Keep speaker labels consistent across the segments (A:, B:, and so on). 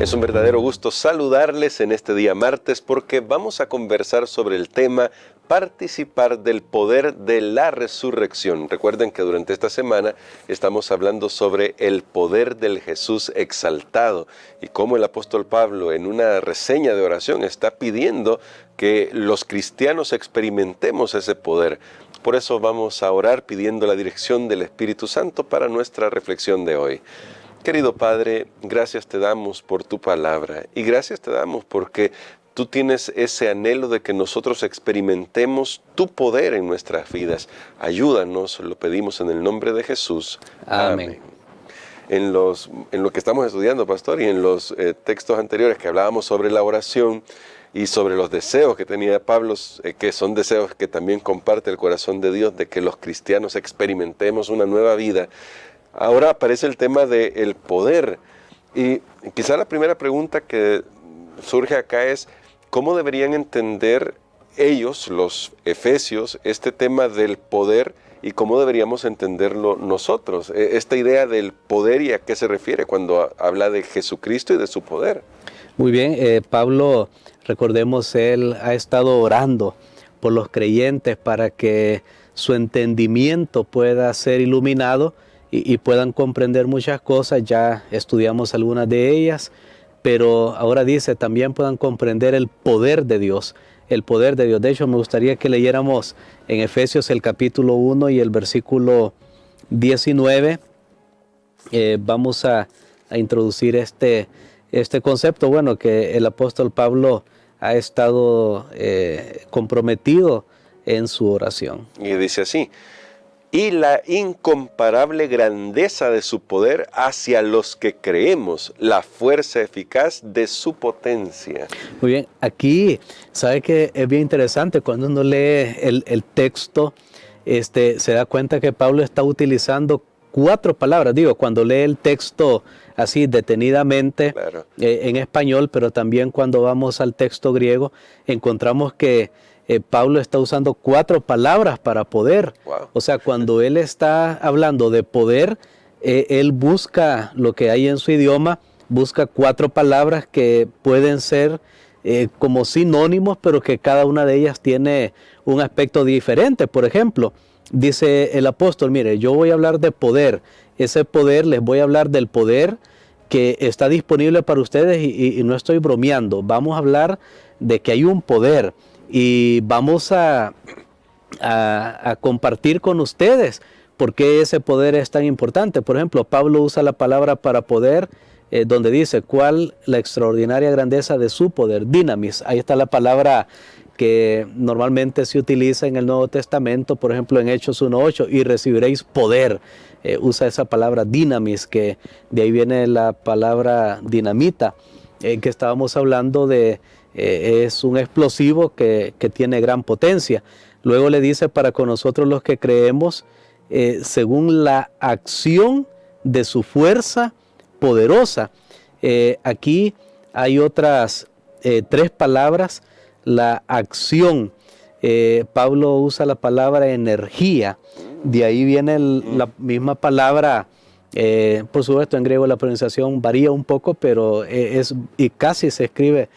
A: Es un verdadero gusto saludarles en este día martes porque vamos a conversar sobre el tema participar del poder de la resurrección. Recuerden que durante esta semana estamos hablando sobre el poder del Jesús exaltado y cómo el apóstol Pablo en una reseña de oración está pidiendo que los cristianos experimentemos ese poder. Por eso vamos a orar pidiendo la dirección del Espíritu Santo para nuestra reflexión de hoy. Querido Padre, gracias te damos por tu palabra y gracias te damos porque tú tienes ese anhelo de que nosotros experimentemos tu poder en nuestras vidas. Ayúdanos, lo pedimos en el nombre de Jesús.
B: Amén.
A: En lo que estamos estudiando, pastor, y en los textos anteriores que hablábamos sobre la oración y sobre los deseos que tenía Pablo, que son deseos que también comparte el corazón de Dios, de que los cristianos experimentemos una nueva vida. Ahora aparece el tema del poder y quizá la primera pregunta que surge acá es ¿cómo deberían entender ellos, los efesios, este tema del poder y cómo deberíamos entenderlo nosotros? Esta idea del poder y a qué se refiere cuando habla de Jesucristo y de su poder.
B: Muy bien, Pablo, recordemos, él ha estado orando por los creyentes para que su entendimiento pueda ser iluminado y puedan comprender muchas cosas. Ya estudiamos algunas de ellas, pero ahora dice también puedan comprender el poder de Dios, el poder de Dios. De hecho, me gustaría que leyéramos en Efesios el capítulo 1 y el versículo 19. Vamos a introducir este concepto, bueno, que el apóstol Pablo ha estado comprometido en su oración.
A: Y dice así: y la incomparable grandeza de su poder hacia los que creemos, la fuerza eficaz de su potencia.
B: Muy bien, aquí, ¿sabe que es bien interesante? Cuando uno lee el texto, se da cuenta que Pablo está utilizando 4 palabras. Digo, cuando lee el texto así detenidamente, claro, en español, pero también cuando vamos al texto griego, encontramos que Pablo está usando 4 palabras para poder. Wow. O sea, cuando él está hablando de poder, él busca lo que hay en su idioma, busca 4 palabras que pueden ser como sinónimos, pero que cada una de ellas tiene un aspecto diferente. Por ejemplo, dice el apóstol, mire, yo voy a hablar de poder. Ese poder, les voy a hablar del poder que está disponible para ustedes y no estoy bromeando. Vamos a hablar de que hay un poder. Y vamos a compartir con ustedes por qué ese poder es tan importante. Por ejemplo, Pablo usa la palabra para poder, donde dice, ¿cuál la extraordinaria grandeza de su poder? Dinamis. Ahí está la palabra que normalmente se utiliza en el Nuevo Testamento, por ejemplo en Hechos 1:8, y recibiréis poder. Usa esa palabra dinamis, que de ahí viene la palabra dinamita, que estábamos hablando de... es un explosivo que tiene gran potencia. Luego le dice para con nosotros los que creemos, según la acción de su fuerza poderosa. Aquí hay otras 3 palabras. La acción, Pablo usa la palabra energía, de ahí viene la misma palabra. Por supuesto en griego la pronunciación varía un poco, pero y casi se escribe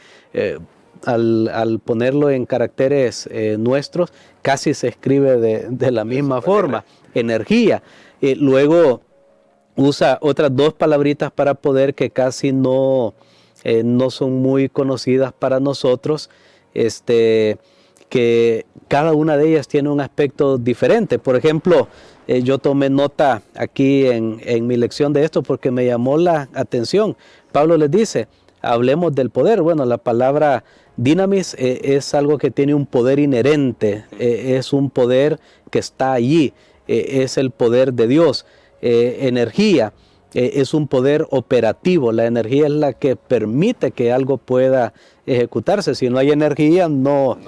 B: al ponerlo en caracteres nuestros, casi se escribe de la misma forma, energía. Luego usa otras 2 palabritas para poder que casi no son muy conocidas para nosotros, que cada una de ellas tiene un aspecto diferente. Por ejemplo, yo tomé nota aquí en mi lección de esto porque me llamó la atención. Pablo les dice, hablemos del poder. Bueno, la palabra dinamis es algo que tiene un poder inherente, es un poder que está allí, es el poder de Dios. Energía es un poder operativo, la energía es la que permite que algo pueda ejecutarse. Si no hay energía no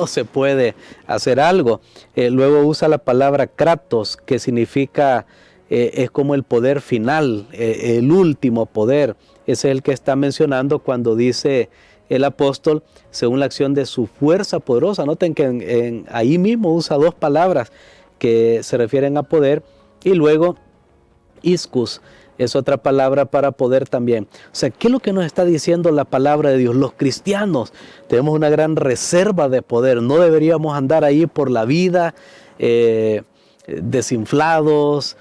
B: se puede hacer algo. Luego usa la palabra kratos, que significa, es como el poder final, el último poder. Ese es el que está mencionando cuando dice el apóstol, según la acción de su fuerza poderosa. Noten que ahí mismo usa 2 palabras que se refieren a poder. Y luego iscus, es otra palabra para poder también. O sea, ¿qué es lo que nos está diciendo la palabra de Dios? Los cristianos tenemos una gran reserva de poder. No deberíamos andar ahí por la vida desinflados,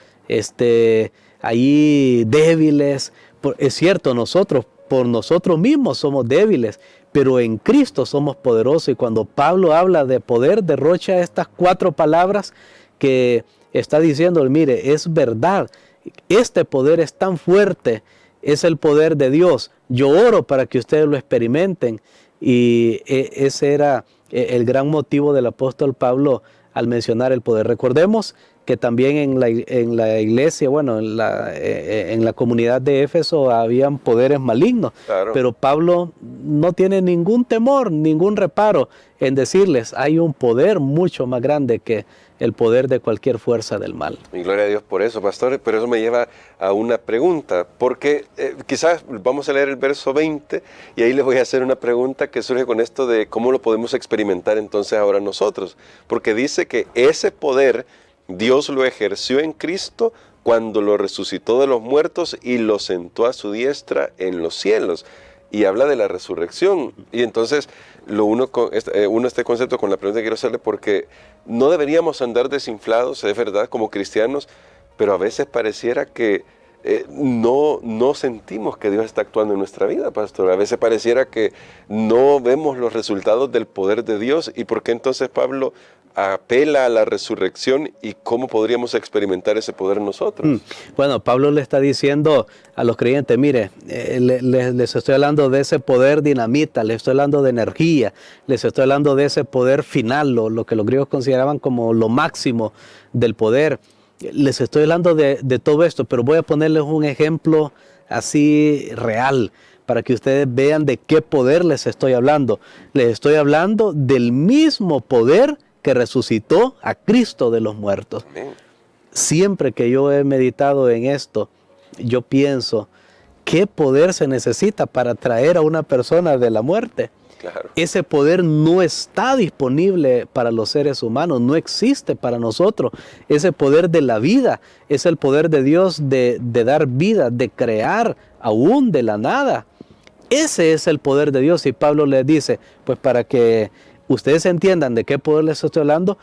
B: ahí débiles. Es cierto, nosotros por nosotros mismos somos débiles, pero en Cristo somos poderosos. Y cuando Pablo habla de poder, derrocha estas 4 palabras que está diciendo, mire, es verdad, este poder es tan fuerte, es el poder de Dios. Yo oro para que ustedes lo experimenten. Y ese era el gran motivo del apóstol Pablo al mencionar el poder. Recordemos que también en la iglesia, bueno, en la comunidad de Éfeso habían poderes malignos, claro. Pero Pablo no tiene ningún temor, ningún reparo en decirles, hay un poder mucho más grande que el poder de cualquier fuerza del mal.
A: Y gloria a Dios por eso, pastor, pero eso me lleva a una pregunta, porque quizás vamos a leer el verso 20 y ahí les voy a hacer una pregunta que surge con esto de cómo lo podemos experimentar entonces ahora nosotros, porque dice que ese poder Dios lo ejerció en Cristo cuando lo resucitó de los muertos y lo sentó a su diestra en los cielos. Y habla de la resurrección. Y entonces uno este concepto con la pregunta que quiero hacerle, porque no deberíamos andar desinflados, es verdad, como cristianos, pero a veces pareciera que no sentimos que Dios está actuando en nuestra vida, pastor. A veces pareciera que no vemos los resultados del poder de Dios. ¿Y por qué entonces Pablo apela a la resurrección y cómo podríamos experimentar ese poder nosotros?
B: Bueno, Pablo le está diciendo a los creyentes, mire, les estoy hablando de ese poder dinamita, les estoy hablando de energía, les estoy hablando de ese poder final, lo que los griegos consideraban como lo máximo del poder. Les estoy hablando de todo esto, pero voy a ponerles un ejemplo así real, para que ustedes vean de qué poder les estoy hablando. Les estoy hablando del mismo poder que resucitó a Cristo de los muertos. Siempre que yo he meditado en esto, yo pienso, ¿qué poder se necesita para traer a una persona de la muerte? Claro. Ese poder no está disponible para los seres humanos, no existe para nosotros. Ese poder de la vida es el poder de Dios de dar vida, de crear aún de la nada. Ese es el poder de Dios. Y Pablo les dice, pues para que ustedes entiendan de qué poder les estoy hablando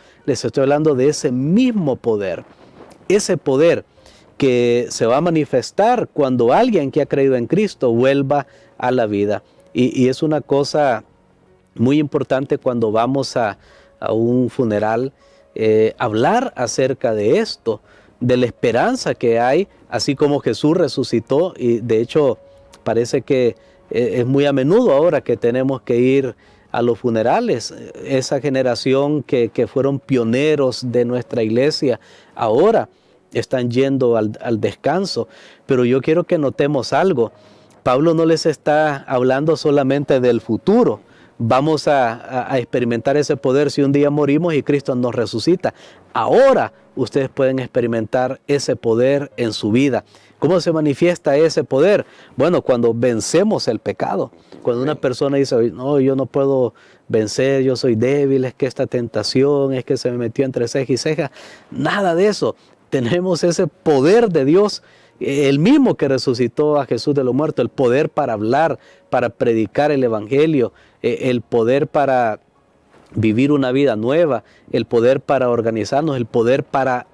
B: de ese mismo poder. Ese poder que se va a manifestar cuando alguien que ha creído en Cristo vuelva a la vida. Y es una cosa muy importante cuando vamos a un funeral, hablar acerca de esto, de la esperanza que hay, así como Jesús resucitó. Y de hecho parece que es muy a menudo ahora que tenemos que ir a los funerales. Esa generación que fueron pioneros de nuestra iglesia, ahora están yendo al descanso. Pero yo quiero que notemos algo. Pablo no les está hablando solamente del futuro. Vamos a experimentar ese poder si un día morimos y Cristo nos resucita. Ahora ustedes pueden experimentar ese poder en su vida. ¿Cómo se manifiesta ese poder? Bueno, cuando vencemos el pecado. Cuando una persona dice, no, yo no puedo vencer, yo soy débil, es que esta tentación, es que se me metió entre ceja y ceja. Nada de eso. Tenemos ese poder de Dios, el mismo que resucitó a Jesús de los muertos, el poder para hablar, para predicar el evangelio, el poder para vivir una vida nueva, el poder para organizarnos, el poder para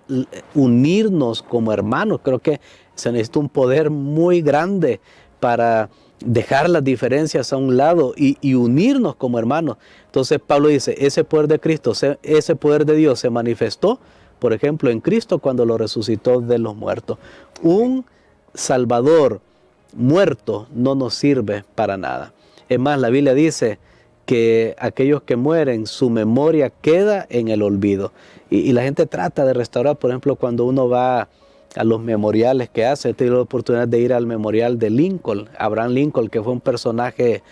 B: unirnos como hermanos. Creo que se necesita un poder muy grande para dejar las diferencias a un lado y unirnos como hermanos. Entonces Pablo dice, ese poder de Cristo, ese poder de Dios se manifestó, por ejemplo, en Cristo cuando lo resucitó de los muertos. Un Salvador muerto no nos sirve para nada. Es más, la Biblia dice que aquellos que mueren, su memoria queda en el olvido. Y la gente trata de restaurar, por ejemplo, cuando uno va a los memoriales que hace. He tenido la oportunidad de ir al memorial de Lincoln, Abraham Lincoln, que fue un personaje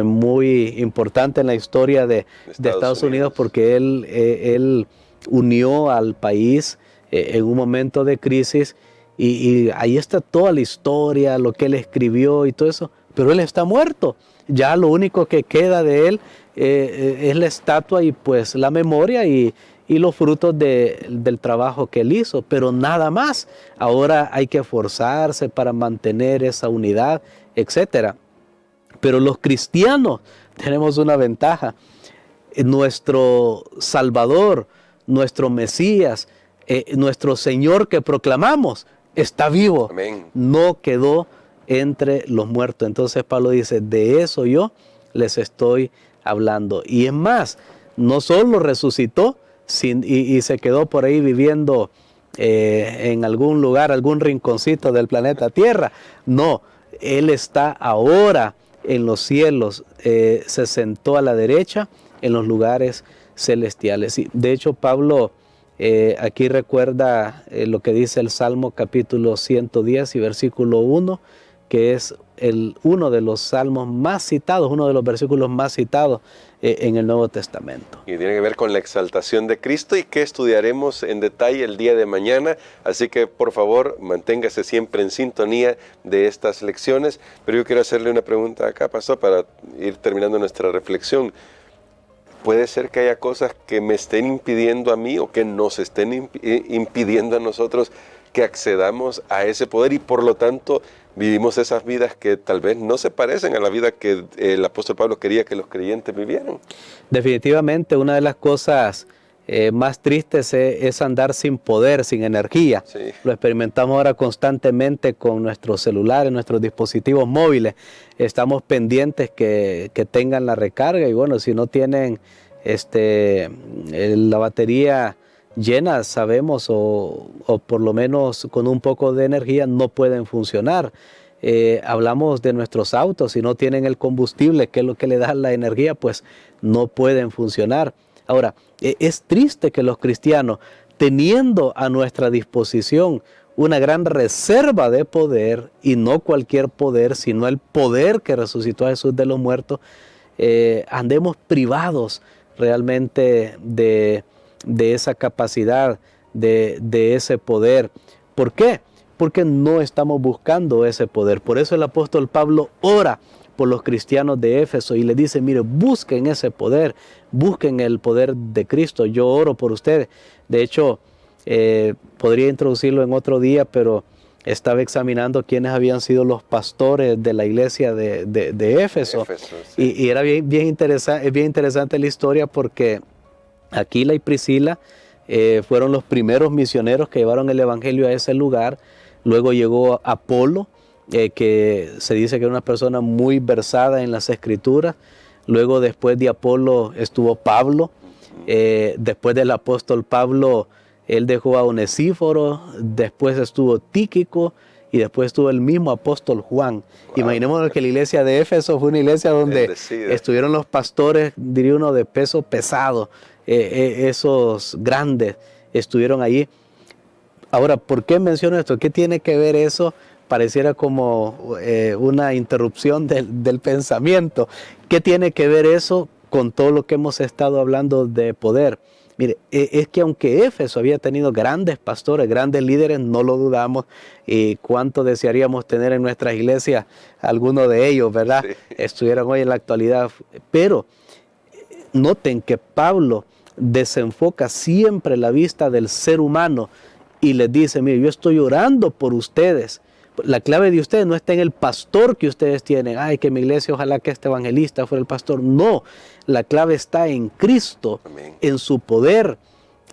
B: muy importante en la historia de Estados Unidos, porque él unió al país en un momento de crisis, y ahí está toda la historia, lo que él escribió y todo eso, pero él está muerto. Ya lo único que queda de él es la estatua y pues la memoria y y los frutos del trabajo que él hizo, pero nada más. Ahora hay que esforzarse para mantener esa unidad, etcétera. Pero los cristianos tenemos una ventaja. Nuestro Salvador, nuestro Mesías, nuestro Señor que proclamamos, está vivo.
A: Amén.
B: No quedó entre los muertos. Entonces Pablo dice, de eso yo les estoy hablando. Y es más, no solo resucitó y se quedó por ahí viviendo en algún lugar, algún rinconcito del planeta Tierra. No, Él está ahora en los cielos, se sentó a la derecha en los lugares celestiales. Y de hecho, Pablo aquí recuerda lo que dice el Salmo capítulo 110 y versículo 1, que es uno de los salmos más citados, uno de los versículos más citados en el Nuevo Testamento.
A: Y tiene que ver con la exaltación de Cristo y que estudiaremos en detalle el día de mañana. Así que por favor manténgase siempre en sintonía de estas lecciones. Pero yo quiero hacerle una pregunta acá, pastor, para ir terminando nuestra reflexión. ¿Puede ser que haya cosas que me estén impidiendo a mí o que nos estén impidiendo a nosotros que accedamos a ese poder y por lo tanto vivimos esas vidas que tal vez no se parecen a la vida que el apóstol Pablo quería que los creyentes vivieran?
B: Definitivamente una de las cosas más tristes es andar sin poder, sin energía.
A: Sí.
B: Lo experimentamos ahora constantemente con nuestros celulares, nuestros dispositivos móviles. Estamos pendientes que tengan la recarga y bueno, si no tienen la batería llena, sabemos, o por lo menos con un poco de energía no pueden funcionar. Hablamos de nuestros autos, si no tienen el combustible, que es lo que le da la energía, pues no pueden funcionar. Ahora, es triste que los cristianos, teniendo a nuestra disposición una gran reserva de poder, y no cualquier poder, sino el poder que resucitó a Jesús de los muertos, andemos privados realmente de esa capacidad, de ese poder. ¿Por qué? Porque no estamos buscando ese poder. Por eso el apóstol Pablo ora por los cristianos de Éfeso y les dice, mire, busquen ese poder, busquen el poder de Cristo. Yo oro por ustedes. De hecho, podría introducirlo en otro día, pero estaba examinando quiénes habían sido los pastores de la iglesia de Éfeso. Sí. Y era bien interesante la historia porque Aquila y Priscila fueron los primeros misioneros que llevaron el evangelio a ese lugar. Luego llegó Apolo, que se dice que era una persona muy versada en las escrituras. Luego después de Apolo estuvo Pablo. Después del apóstol Pablo, él dejó a Onesíforo. Después estuvo Tíquico y después estuvo el mismo apóstol Juan. Wow. Imaginémonos que la iglesia de Éfeso fue una iglesia donde estuvieron los pastores, diría uno, de peso pesado. Esos grandes estuvieron allí. Ahora, ¿por qué menciono esto? ¿Qué tiene que ver eso? Pareciera como una interrupción del pensamiento. ¿Qué tiene que ver eso con todo lo que hemos estado hablando de poder? Mire, es que aunque Éfeso había tenido grandes pastores, grandes líderes, no lo dudamos, y cuánto desearíamos tener en nuestras iglesias alguno de ellos, ¿verdad? Sí. Estuvieran hoy en la actualidad. Pero noten que Pablo desenfoca siempre la vista del ser humano y les dice, mire, yo estoy orando por ustedes. La clave de ustedes no está en el pastor que ustedes tienen. Ay, que mi iglesia, ojalá que este evangelista fuera el pastor. No, la clave está en Cristo, amén, en su poder.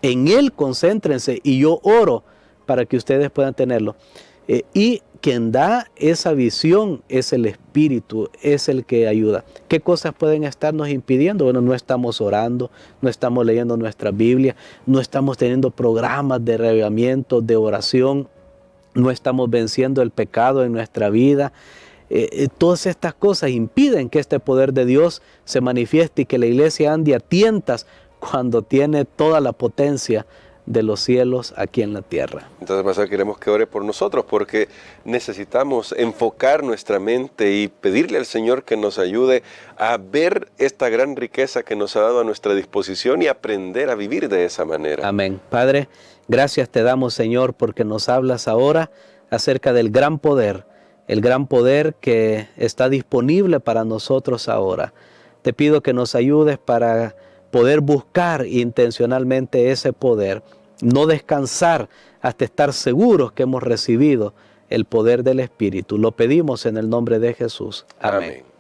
B: En Él concéntrense y yo oro para que ustedes puedan tenerlo. Y quien da esa visión es el Espíritu, es el que ayuda. ¿Qué cosas pueden estarnos impidiendo? Bueno, no estamos orando, no estamos leyendo nuestra Biblia, no estamos teniendo programas de reavivamiento, de oración, no estamos venciendo el pecado en nuestra vida. Todas estas cosas impiden que este poder de Dios se manifieste y que la iglesia ande a tientas cuando tiene toda la potencia de los cielos aquí en la tierra.
A: Entonces, pastor, queremos que ore por nosotros porque necesitamos enfocar nuestra mente y pedirle al Señor que nos ayude a ver esta gran riqueza que nos ha dado a nuestra disposición y aprender a vivir de esa manera.
B: Amén. Padre, gracias te damos, Señor, porque nos hablas ahora acerca del gran poder, el gran poder que está disponible para nosotros ahora. Te pido que nos ayudes para poder buscar intencionalmente ese poder, no descansar hasta estar seguros que hemos recibido el poder del Espíritu. Lo pedimos en el nombre de Jesús. Amén.
A: Amén.